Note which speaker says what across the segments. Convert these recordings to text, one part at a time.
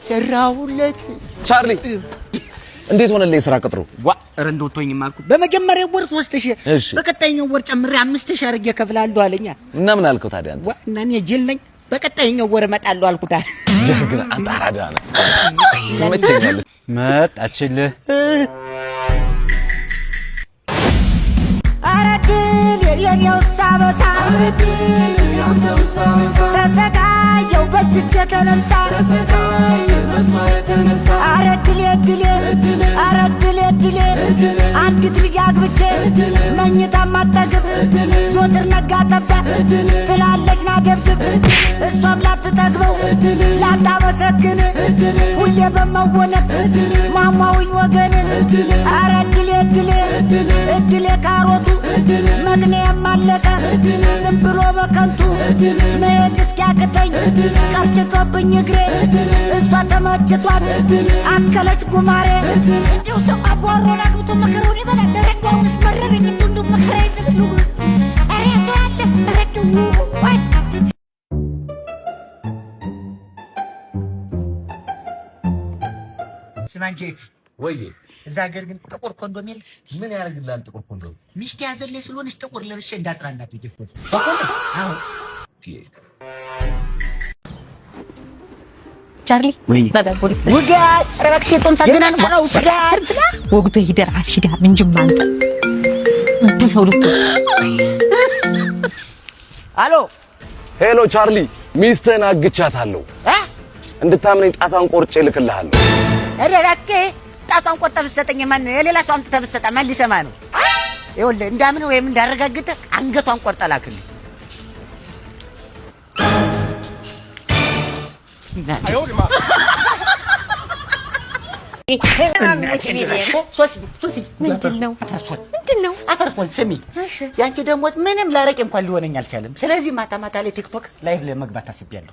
Speaker 1: ሰራውለት
Speaker 2: ቻርሊ እንዴት ሆነልህ የሥራ ቅጥሩ?
Speaker 1: ኧረ እንደውቶኝም አልኩ። በመጀመሪያው ወር 3000 በቀጣይኛው ወር ጨምሬ 5000 አድርጌ እከፍልሃለሁ አለኛ።
Speaker 2: እና ምን አልከው ታዲያ አንተ?
Speaker 1: እና እኔ ጅል ነኝ። በቀጣይኛው ወር እመጣለሁ አልኩታ።
Speaker 2: ጀግና አንተ አራዳ ነህ። ትመቸኛለህ።
Speaker 3: መጣችልህ
Speaker 4: አረድል የኔው ሳበሳ ተሰቃየው በስቼ ተነሳ አረድል አንዲት ልጅ አግብቼ መኝታ ማጠግብ ዞትር ነጋ ጠባ ትላለች ናደብድብ እሷም ላትጠግበው ላታመሰግን ሁሌ በመወነት ማማውኝ ወገን አረድል እድሌ ካሮቱ መግኔም አለቀ ዝም ብሎ በከንቱ መሄድ እስኪያቅተኝ ቀርጭቶብኝ እግሬ እሷ ተመችቷት አከለች ጉማሬ እንደው ሰው አቧሮ ናግብቶ መከረውን ይበላል ረዳው ምስመረረኝ እንዱ መከራ ይዘብሉ አሬ ሰው አለ ረዳው ወይ ስማንጄፍ
Speaker 2: ወይ
Speaker 1: እዛ ሀገር ግን ጥቁር ኮንዶም የለ።
Speaker 2: ምን ያደርግልሃል ጥቁር ኮንዶም?
Speaker 1: ሚስት ያዘለ ስለሆነች ጥቁር ለብሼ እንዳጽናናት ይደፈ አዎ
Speaker 5: ቻርሊ ባባ ፖሊስ
Speaker 1: ወጋ ረክሽ ቶን ሳገና ነው ስጋር
Speaker 5: ወግቶ ይደራት ሂዳ ምን ጅማንተ አንተ ሰው ልቶ
Speaker 1: አሎ
Speaker 2: ሄሎ ቻርሊ ሚስትህን አግቻታለሁ እንድታምነኝ ጣቷን ቆርጬ ልክልሃለሁ።
Speaker 1: እረራኬ ጣቷን ቆርጠህ ብትሰጠኝ ማን የሌላ ሰው አምጥተህ ብትሰጣ ማን ሊሰማ ነው? ይኸውልህ እንዳምን ወይም እንዳረጋግጥ አንገቷን ቆርጠህ ላክልኝ። አይወድማ ሶሲ
Speaker 5: ምንድነው
Speaker 1: አፈርፎን ስሚ ያንቺ ደሞዝ ምንም ላረቅ እንኳን ሊሆነኝ አልቻለም። ስለዚህ ማታ ማታ ላይ ቲክቶክ ላይቭ ለመግባት አስቤያለሁ።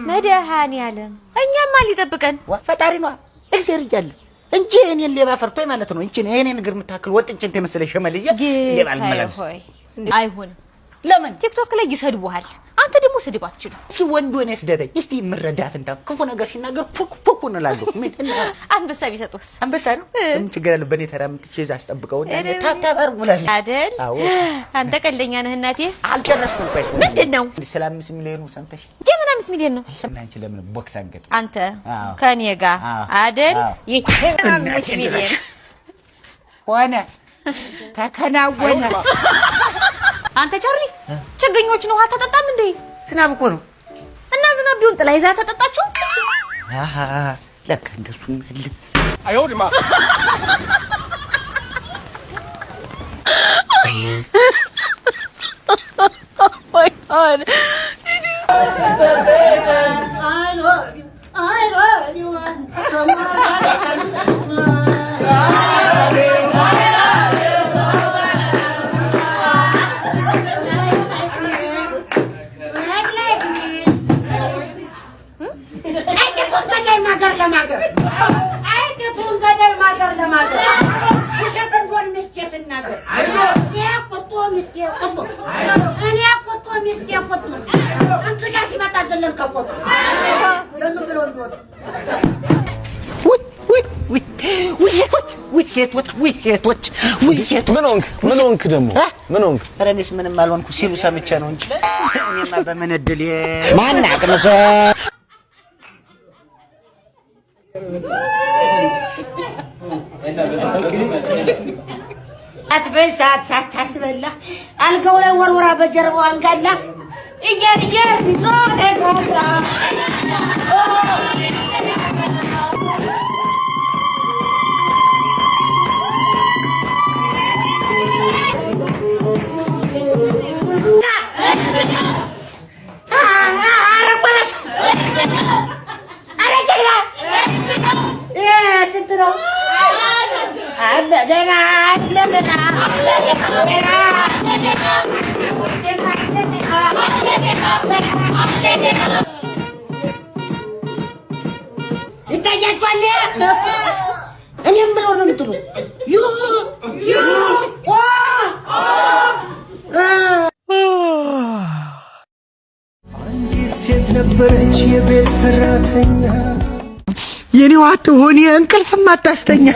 Speaker 5: መድኃኒዓለም እኛማ ሊጠብቀን
Speaker 1: ፈጣሪ ነው እግዚአብሔር ይያል እንጂ እኔን ሌባ ፈርቶኝ ማለት ነው። እንጂ እኔን እግር የምታክል ወጥ እንጭንት የመሰለ ሸመልዬ ሌባ አልመለስ
Speaker 5: አይሆንም።
Speaker 1: ለምን
Speaker 5: ቲክቶክ ላይ ይሰድቡሃል? አንተ ደግሞ ስድብ አትችልም።
Speaker 1: እስኪ ወንዱ እኔ ስደደኝ እስቲ ምረዳት እንታ ክፉ ነገር ሲናገር ፑክ እንላለሁ። ምን
Speaker 5: አንበሳ ቢሰጡስ?
Speaker 1: አንበሳ ነው ምን ችግር አለ? በኔ ተራ ምትቼ አስጠብቀው እና ታብታበር ብለህ
Speaker 5: አይደል? አንተ ቀለኛ ነህ እናቴ።
Speaker 1: አልጨረስኩም። ቆይ
Speaker 5: ምንድነው?
Speaker 1: ሰላም 5 ሚሊዮን ሰምተሽ?
Speaker 5: የምን 5 ሚሊዮን ነው?
Speaker 1: አንቺ ለምን ቦክስ አንገጥ?
Speaker 5: አንተ ከኔ ጋር አይደል? የምን 5 ሚሊዮን
Speaker 1: ሆነ ተከናወነ።
Speaker 5: አንተ ቻርሊ ችግኞችን ውሃ ተጠጣም እንዴ?
Speaker 1: ዝናብ እኮ ነው።
Speaker 5: እና ዝናብ ቢሆን ጥላ ይዛ ተጠጣችሁ?
Speaker 1: ለካ እንደሱ ምል
Speaker 2: አይወድማ
Speaker 5: my god
Speaker 4: I love you
Speaker 2: ምን ሆንክ ደግሞ? ምን ሆንክ?
Speaker 1: ኧረ እኔስ ምንም አልሆንኩ ሲሉ ሰምቼ ነው እንጂ እኔማ በምን እድል ማን አቅምሶ አትበሳት ሳታስበላ አልጋው ላይ ወርወራ በጀርባው አንጋላ እየር ቢዞ ተቆጣ ይታያችኋል። እኔም ብሎ ነው የምትሉ
Speaker 3: ሴት ነበረች የቤት ሰራተኛ
Speaker 1: የኔዋ ትሆን እንቅልፍ ማታስተኛ